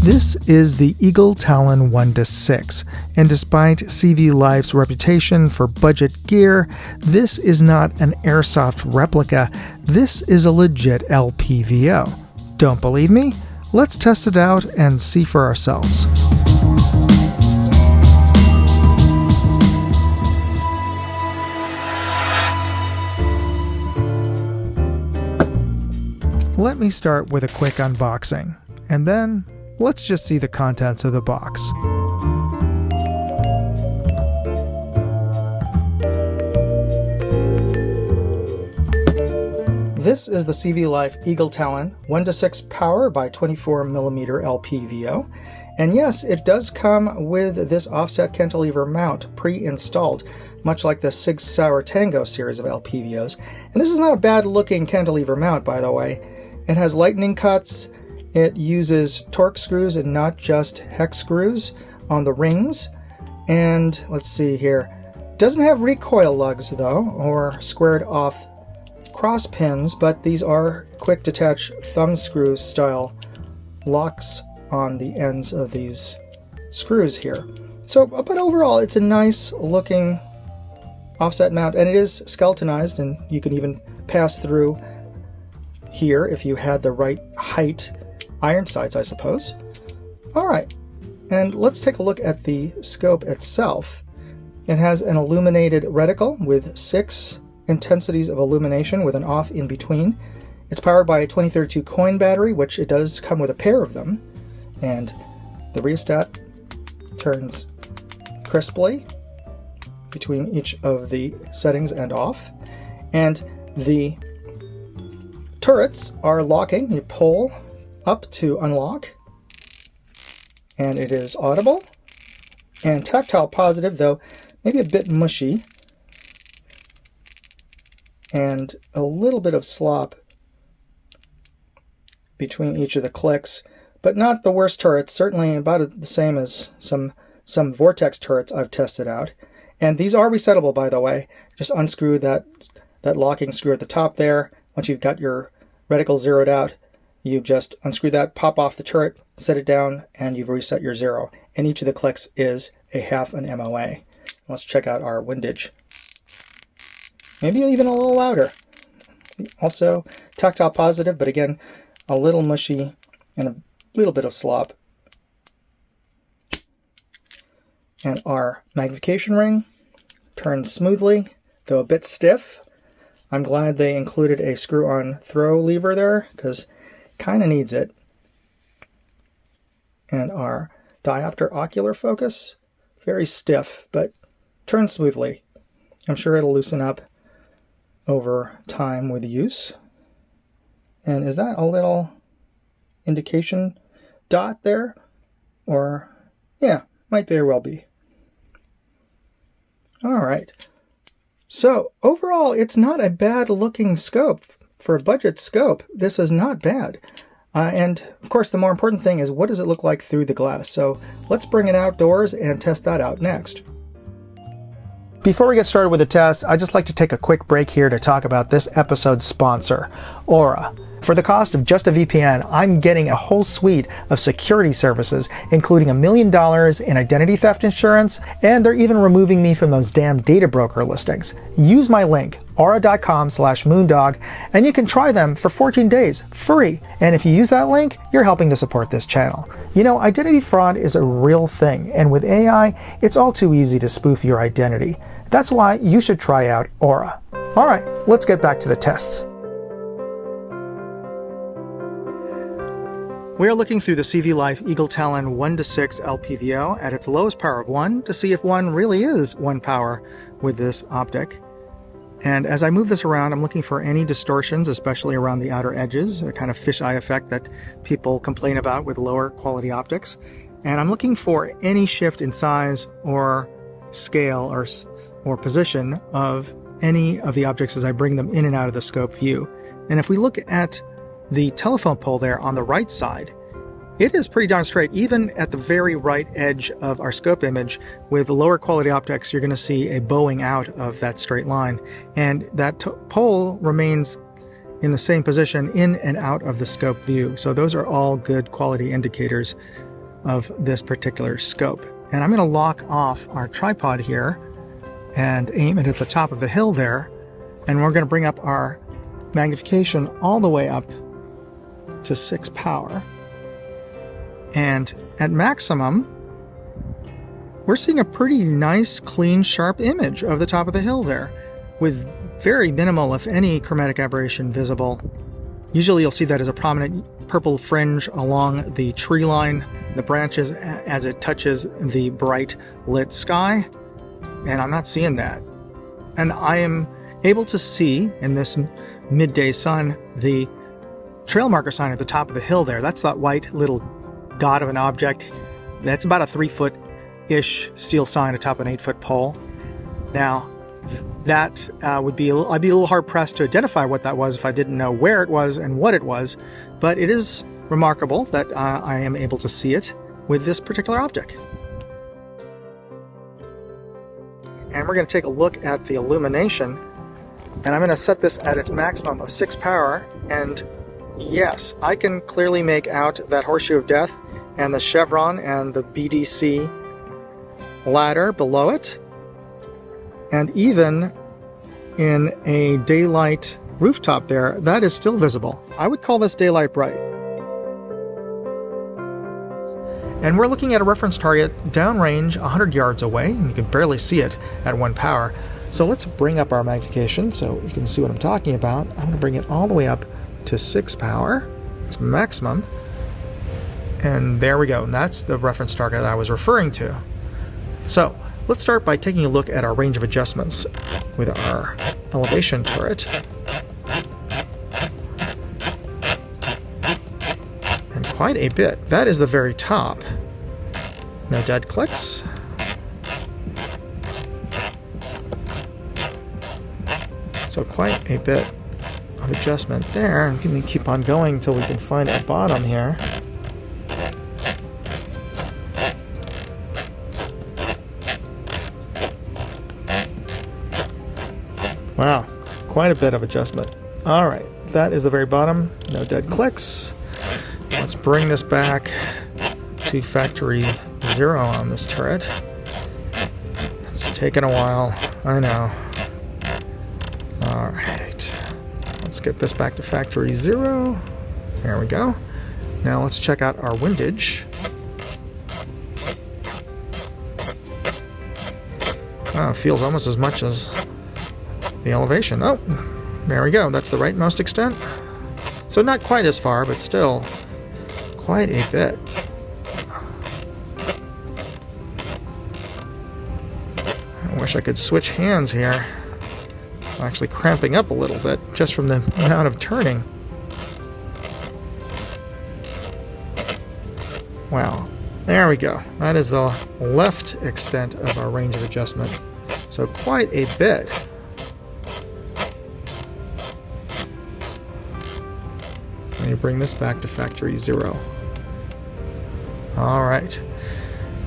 This is the EagleTalon 1-6, and despite CVLife's reputation for budget gear, this is not an airsoft replica, this is a legit LPVO. Don't believe me? Let's test it out and see for ourselves. Let me start with a quick unboxing, and then let's just see the contents of the box. This is the CVLife EagleTalon 1-6 power by 24mm LPVO. And yes, it does come with this offset cantilever mount pre-installed, much like the Sig Sauer Tango series of LPVOs. And this is not a bad looking cantilever mount, by the way. It has lightning cuts. It uses torque screws and not just hex screws on the rings. And let's see here. It doesn't have recoil lugs though, or squared off cross pins, but these are quick detach thumb screw style locks on the ends of these screws here. So, but overall it's a nice looking offset mount, and it is skeletonized, and you can even pass through here if you had the right height iron sights, I suppose. Alright, and let's take a look at the scope itself. It has an illuminated reticle with 6 intensities of illumination with an off in between. It's powered by a 2032 coin battery, which it does come with a pair of them. And the rheostat turns crisply between each of the settings and off. And the turrets are locking. You pull up to unlock, and it is audible and tactile positive, though maybe a bit mushy, and a little bit of slop between each of the clicks, but not the worst turrets, certainly about the same as some Vortex turrets I've tested out. And these are resettable, by the way. Just unscrew that locking screw at the top there. Once you've got your reticle zeroed out, you just unscrew that, pop off the turret, set it down, and you've reset your zero. And each of the clicks is a half an MOA. Let's check out our windage. Maybe even a little louder. Also tactile positive, but again, a little mushy and a little bit of slop. And our magnification ring turns smoothly, though a bit stiff. I'm glad they included a screw-on throw lever there, because kind of needs it. And our diopter ocular focus, very stiff, but turns smoothly. I'm sure it'll loosen up over time with use. And is that a little indication dot there? Or, yeah, might very well be. Alright. So, overall, it's not a bad looking scope. For a budget scope, this is not bad. And, of course, the more important thing is, what does it look like through the glass? So, let's bring it outdoors and test that out next. Before we get started with the test, I'd just like to take a quick break here to talk about this episode's sponsor, Aura. For the cost of just a VPN, I'm getting a whole suite of security services, including $1 million in identity theft insurance, and they're even removing me from those damn data broker listings. Use my link, aura.com/moondog, and you can try them for 14 days, free. And if you use that link, you're helping to support this channel. You know, identity fraud is a real thing, and with AI, it's all too easy to spoof your identity. That's why you should try out Aura. Alright, let's get back to the tests. We are looking through the CVLife EagleTalon 1-6 LPVO at its lowest power of 1 to see if 1 really is 1 power with this optic. And as I move this around, I'm looking for any distortions, especially around the outer edges, a kind of fisheye effect that people complain about with lower quality optics. And I'm looking for any shift in size or scale or position of any of the objects as I bring them in and out of the scope view. And if we look at the telephone pole there on the right side, it is pretty darn straight. Even at the very right edge of our scope image, with lower quality optics, you're going to see a bowing out of that straight line. And that pole remains in the same position in and out of the scope view. So those are all good quality indicators of this particular scope. And I'm going to lock off our tripod here and aim it at the top of the hill there. And we're going to bring up our magnification all the way up to 6 power. And at maximum, we're seeing a pretty nice, clean, sharp image of the top of the hill there, with very minimal, if any, chromatic aberration visible. Usually you'll see that as a prominent purple fringe along the tree line, the branches, as it touches the bright lit sky, and I'm not seeing that. And I am able to see in this midday sun the trail marker sign at the top of the hill there. That's that white little dot of an object. That's about a 3-foot-ish steel sign atop an 8-foot pole. Now, that I'd be a little hard-pressed to identify what that was if I didn't know where it was and what it was, but it is remarkable that I am able to see it with this particular object. And we're going to take a look at the illumination, and I'm going to set this at its maximum of 6 power, and yes, I can clearly make out that horseshoe of death and the chevron and the BDC ladder below it. And even in a daylight rooftop there, that is still visible. I would call this daylight bright. And we're looking at a reference target downrange 100 yards away, and you can barely see it at 1 power. So let's bring up our magnification so you can see what I'm talking about. I'm going to bring it all the way up to 6 power. It's maximum. And there we go. And that's the reference target I was referring to. So let's start by taking a look at our range of adjustments with our elevation turret. And quite a bit. That is the very top. No dead clicks. So quite a bit of adjustment there. And we can keep on going until we can find a bottom here. Wow, quite a bit of adjustment. All right, that is the very bottom. No dead clicks. Let's bring this back to factory 0 on this turret. It's taken a while, I know. All right, let's get this back to factory 0. There we go. Now let's check out our windage. Oh, it feels almost as much as the elevation. Oh, there we go. That's the rightmost extent. So not quite as far, but still quite a bit. I wish I could switch hands here. I'm actually cramping up a little bit just from the amount of turning. Wow. There we go. That is the left extent of our range of adjustment. So quite a bit. Let me bring this back to factory 0. All right.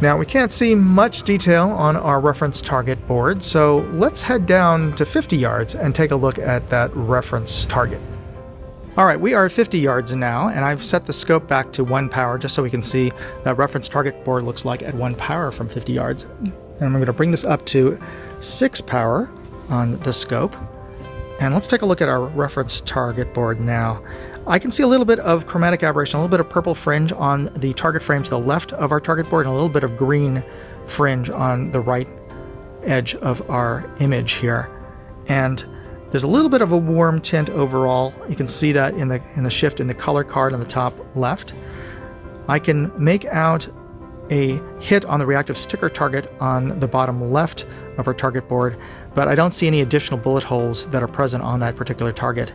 Now we can't see much detail on our reference target board, so let's head down to 50 yards and take a look at that reference target. All right, we are at 50 yards now, and I've set the scope back to 1 power just so we can see that reference target board looks like at 1 power from 50 yards. And I'm going to bring this up to 6 power on the scope. And let's take a look at our reference target board now. I can see a little bit of chromatic aberration, a little bit of purple fringe on the target frame to the left of our target board, and a little bit of green fringe on the right edge of our image here. And there's a little bit of a warm tint overall. You can see that in the shift in the color card on the top left. I can make out a hit on the reactive sticker target on the bottom left of our target board, but I don't see any additional bullet holes that are present on that particular target.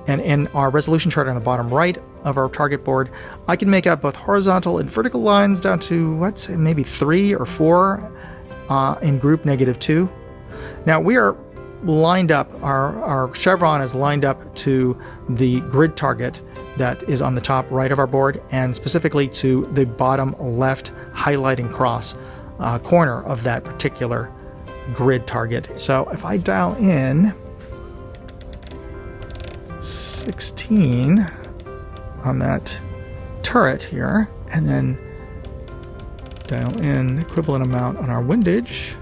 And in our resolution chart on the bottom right of our target board, I can make out both horizontal and vertical lines down to, let's say, maybe 3 or 4 in group -2. Now we are lined up, our chevron is lined up to the grid target that is on the top right of our board, and specifically to the bottom left highlighting cross corner of that particular grid target. So if I dial in 16 on that turret here, and then dial in equivalent amount on our windage.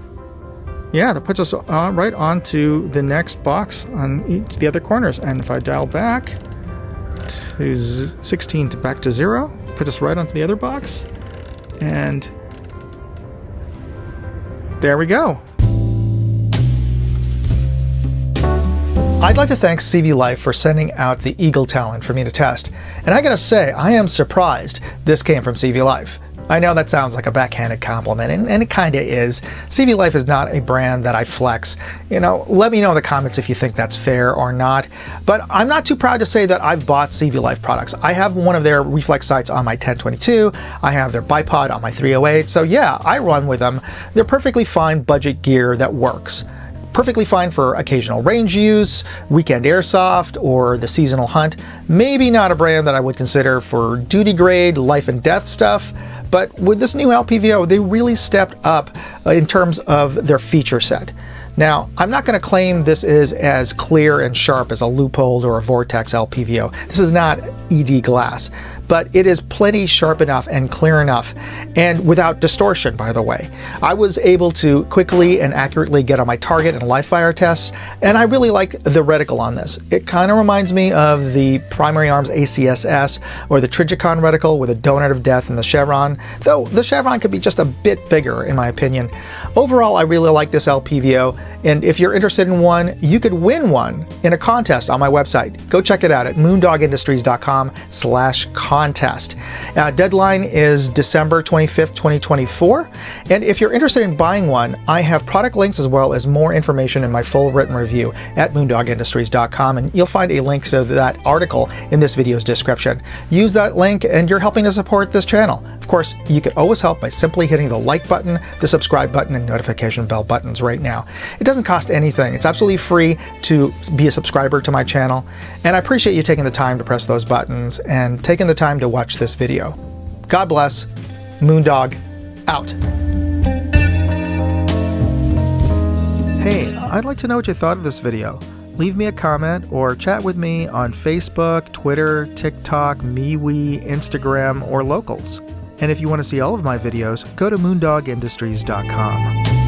Yeah, that puts us right onto the next box on each the other corners. And if I dial back to 16 back to 0, put us right onto the other box. And there we go. I'd like to thank CVLife for sending out the EagleTalon for me to test. And I gotta say, I am surprised this came from CVLife. I know that sounds like a backhanded compliment, and it kinda is. CVLife is not a brand that I flex. You know, let me know in the comments if you think that's fair or not. But I'm not too proud to say that I've bought CVLife products. I have one of their reflex sights on my 1022. I have their bipod on my 308. So yeah, I run with them. They're perfectly fine budget gear that works. Perfectly fine for occasional range use, weekend airsoft, or the seasonal hunt. Maybe not a brand that I would consider for duty grade, life and death stuff. But with this new LPVO, they really stepped up in terms of their feature set. Now, I'm not going to claim this is as clear and sharp as a Leupold or a Vortex LPVO. This is not ED glass, but it is plenty sharp enough and clear enough, and without distortion, by the way. I was able to quickly and accurately get on my target and live fire tests, and I really like the reticle on this. It kind of reminds me of the Primary Arms ACSS or the Trijicon reticle with a donut of death and the chevron, though the chevron could be just a bit bigger in my opinion. Overall, I really like this LPVO, and if you're interested in one, you could win one in a contest on my website. Go check it out at moondogindustries.com/contest. Deadline is December 25th, 2024. And if you're interested in buying one, I have product links as well as more information in my full written review at moondogindustries.com, and you'll find a link to that article in this video's description. Use that link and you're helping to support this channel. Of course, you can always help by simply hitting the like button, the subscribe button, and notification bell buttons right now. It doesn't cost anything. It's absolutely free to be a subscriber to my channel, and I appreciate you taking the time to press those buttons and taking the time to watch this video. God bless. Moondog out. Hey, I'd like to know what you thought of this video. Leave me a comment or chat with me on Facebook, Twitter, TikTok, MeWe, Instagram, or Locals. And if you want to see all of my videos, go to moondogindustries.com.